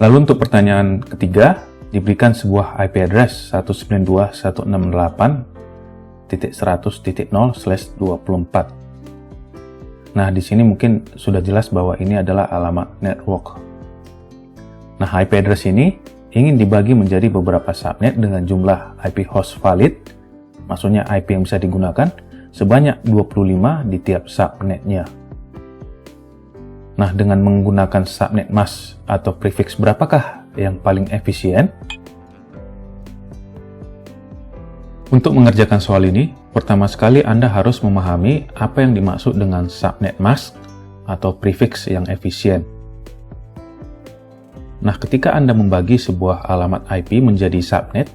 Lalu untuk pertanyaan ketiga, diberikan sebuah IP address 192.168.100.0/24. Nah, di sini mungkin sudah jelas bahwa ini adalah alamat network. Nah, IP address ini ingin dibagi menjadi beberapa subnet dengan jumlah IP host valid, maksudnya IP yang bisa digunakan, sebanyak 25 di tiap subnetnya. Nah, dengan menggunakan subnet mask atau prefix berapakah yang paling efisien? Untuk mengerjakan soal ini, pertama sekali Anda harus memahami apa yang dimaksud dengan subnet mask atau prefix yang efisien. Nah, ketika Anda membagi sebuah alamat IP menjadi subnet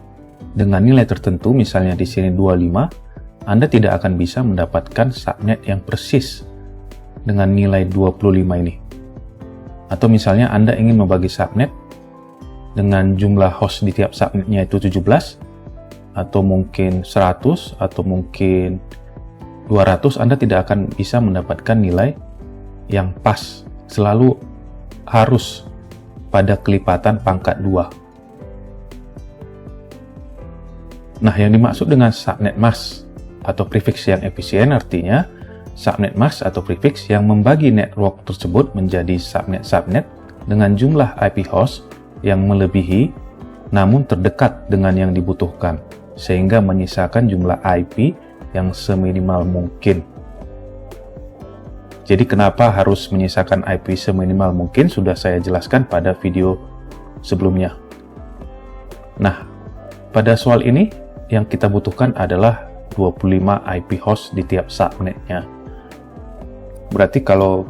dengan nilai tertentu, misalnya di sini 25, Anda tidak akan bisa mendapatkan subnet yang persis dengan nilai 25 ini. Atau misalnya Anda ingin membagi subnet dengan jumlah host di tiap subnetnya itu 17, atau mungkin 100, atau mungkin 200, Anda tidak akan bisa mendapatkan nilai yang pas. Selalu harus pada kelipatan pangkat 2. Nah, yang dimaksud dengan subnet mask atau prefix yang efisien artinya subnet mask atau prefix yang membagi network tersebut menjadi subnet-subnet dengan jumlah IP host yang melebihi namun terdekat dengan yang dibutuhkan, sehingga menyisakan jumlah IP yang seminimal mungkin. Jadi kenapa harus menyisakan IP seminimal mungkin sudah saya jelaskan pada video sebelumnya. Nah, pada soal ini yang kita butuhkan adalah 25 IP host di tiap subnetnya. Berarti kalau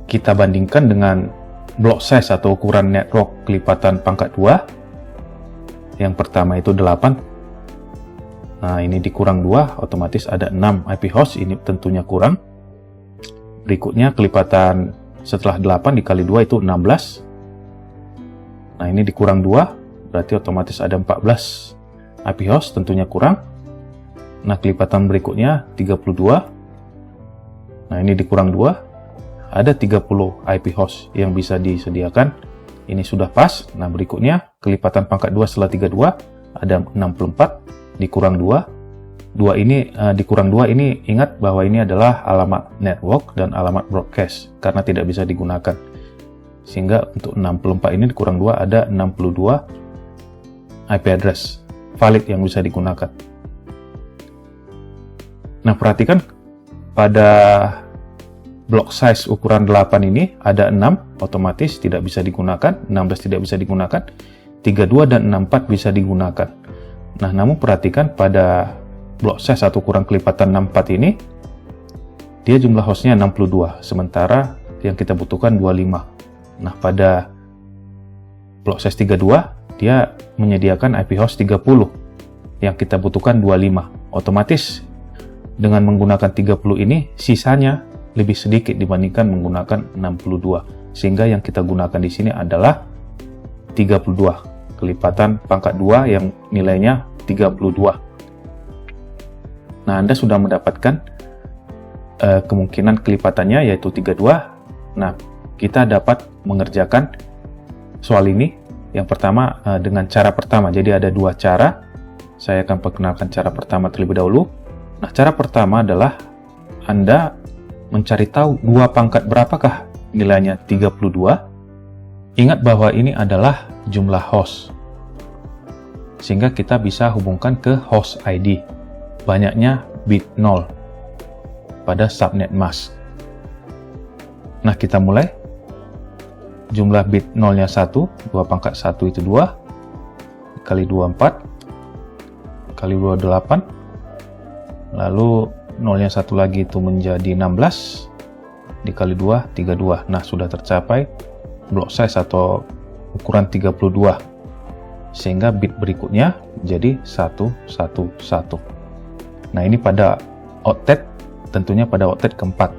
kita bandingkan dengan block size atau ukuran network kelipatan pangkat 2, yang pertama itu 8. Nah, ini dikurang 2, otomatis ada 6 IP host, ini tentunya kurang. Berikutnya kelipatan setelah 8 dikali 2 itu 16. Nah, ini dikurang 2, berarti otomatis ada 14 IP host, tentunya kurang. Nah, kelipatan berikutnya 32. Nah, ini dikurang 2, ada 30 IP host yang bisa disediakan. Ini sudah pas. Nah, berikutnya kelipatan pangkat 2 setelah 32 ada 64 dikurang 2. Dikurang 2 ini ingat bahwa ini adalah alamat network dan alamat broadcast karena tidak bisa digunakan. Sehingga untuk 64 ini dikurang 2 ada 62 IP address valid yang bisa digunakan. Nah, perhatikan pada block size ukuran 8 ini ada 6, otomatis tidak bisa digunakan, 16 tidak bisa digunakan, 32 dan 64 bisa digunakan. Nah, namun perhatikan pada block size atau ukuran kelipatan 64 ini, dia jumlah hostnya 62, sementara yang kita butuhkan 25. Nah, pada block size 32, dia menyediakan IP host 30, yang kita butuhkan 25. Otomatis dengan menggunakan 30 ini, sisanya lebih sedikit dibandingkan menggunakan 62, sehingga yang kita gunakan di sini adalah 32, kelipatan pangkat 2 yang nilainya 32. Nah, Anda sudah mendapatkan kemungkinan kelipatannya yaitu 32. Nah, kita dapat mengerjakan soal ini yang pertama dengan cara pertama. Jadi ada dua cara. Saya akan perkenalkan cara pertama terlebih dahulu. Nah, cara pertama adalah Anda mencari tahu 2 pangkat berapakah nilainya 32. Ingat bahwa ini adalah jumlah host. Sehingga kita bisa hubungkan ke host ID. Banyaknya bit 0 pada subnet mask. Nah, kita mulai. Jumlah bit 0-nya 1, 2 pangkat 1 itu 2, kali 2 4, kali 2 8, lalu 0-nya 1 lagi itu menjadi 16, dikali 2 32. Nah, sudah tercapai block size atau ukuran 32, sehingga bit berikutnya menjadi 111. Nah, ini pada octet, tentunya pada octet keempat,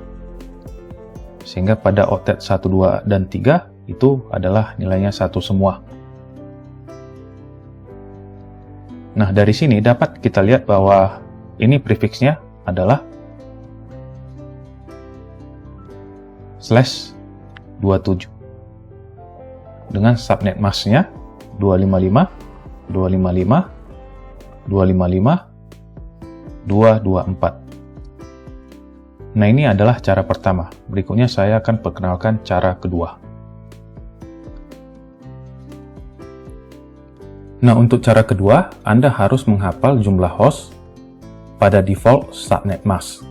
sehingga pada octet 1, 2, dan 3 itu adalah nilainya 1 semua. Nah, dari sini dapat kita lihat bahwa ini prefixnya adalah /27. dengan subnet masknya 255, 255, 255, 224. Nah, ini adalah cara pertama. Berikutnya saya akan perkenalkan cara kedua. Nah, untuk cara kedua, Anda harus menghafal jumlah host pada default subnet mask.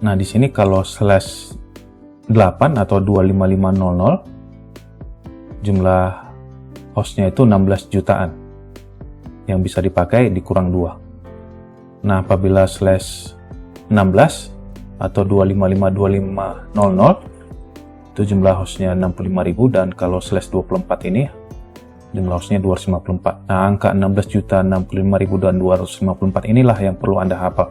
Nah, di sini kalau /8 atau 25500, jumlah hostnya itu 16 jutaan yang bisa dipakai dikurang 2. Nah, apabila /16 atau 2552500, itu jumlah hostnya 65.000, dan kalau /24 ini jumlah hostnya 254. Nah, angka 16.065.000 dan 254 inilah yang perlu Anda hafal.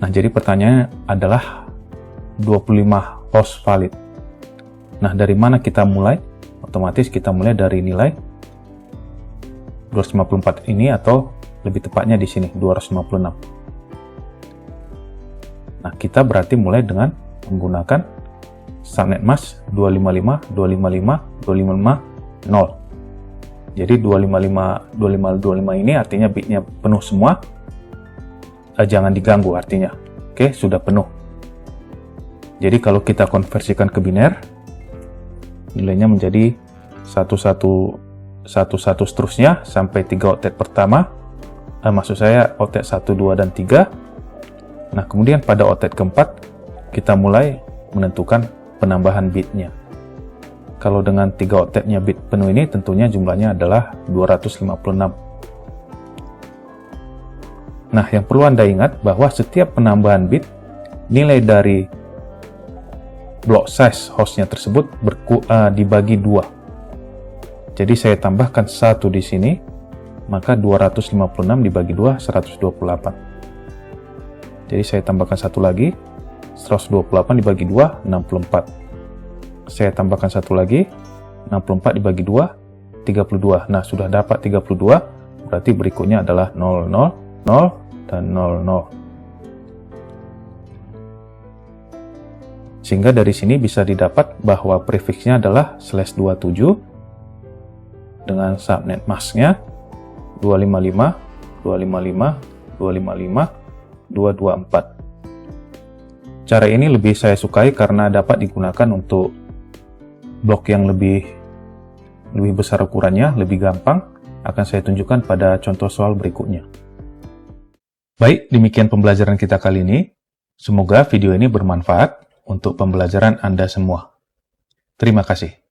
Nah, jadi pertanyaannya adalah 25 host valid. Nah, dari mana kita mulai? Otomatis kita mulai dari nilai 254 ini, atau lebih tepatnya di sini 256. Nah, kita berarti mulai dengan menggunakan subnet mask 255, 255, 255, 0. Jadi 255, 25 ini artinya bitnya penuh semua. Jangan diganggu artinya. Oke, sudah penuh. Jadi kalau kita konversikan ke biner, nilainya menjadi 1111 seterusnya sampai 3 oktet pertama. Maksud saya oktet 1, 2, dan 3. Nah, kemudian pada oktet keempat, kita mulai menentukan penambahan bitnya. Kalau dengan 3 oktetnya bit penuh ini, tentunya jumlahnya adalah 256. Nah, yang perlu Anda ingat bahwa setiap penambahan bit, nilai dari block size hostnya tersebut dibagi 2. Jadi saya tambahkan 1 di sini, maka 256 dibagi 2, 128. Jadi saya tambahkan 1 lagi, 128 dibagi 2, 64. Saya tambahkan 1 lagi, 64 dibagi 2, 32. Nah, sudah dapat 32, berarti berikutnya adalah 0, 0, 0, dan 0, 0. Sehingga dari sini bisa didapat bahwa prefiksnya adalah /27 dengan subnet masknya 255, 255, 255, 224. Cara ini lebih saya sukai karena dapat digunakan untuk blok yang lebih besar ukurannya, lebih gampang. Akan saya tunjukkan pada contoh soal berikutnya. Baik, demikian pembelajaran kita kali ini. Semoga video ini bermanfaat untuk pembelajaran Anda semua. Terima kasih.